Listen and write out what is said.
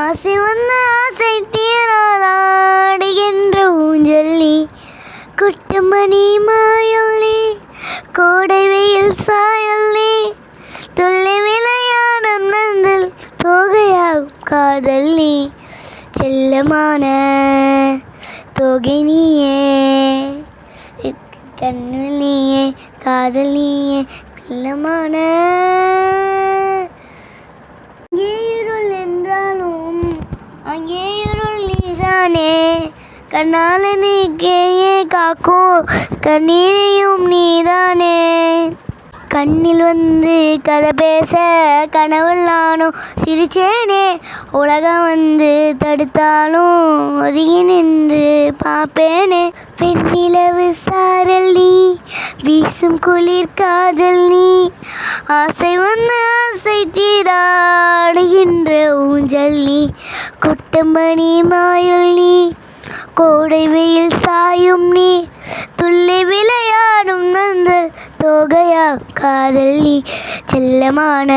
ஆசை வந்த ஆசை தீராடுகின்ற ஊஞ்சல் நீ, குட்டுமணி மாயல் நீ, கோடை வெயில் சாயல் நீ, துள்ளி விளையாடும் நந்தில் தோகையாகும் காதல் நீ, செல்லமான தோகை நீயே, கண்ணில் நீயே, காதல் நீயே, செல்லமான. அங்கே இருள் என்றாலும் அங்கே இருள் நீதானே, கண்ணாலனுக்கே காக்கும் கண்ணீரையும் நீதானே, கண்ணில் வந்து கதை பேச கனவுள் நானும் சிரிச்சேனே, உலகம் வந்து தடுத்தாலும் ஒதுங்கி நின்று பார்ப்பேனே, பெண்ணிலவு சாரல் நீ, வீசும் குளிர் காதல் நீ, ஆசை வந்த ஆசை தீராடுகின்ற ஊஞ்சல் நீ, குட்டமணி மாயுள் நீ, கோடை வெயில் சாயும் நீ, துள்ளி விளையாடும் நந்த தோகையா காதல் நீ, செல்லமான.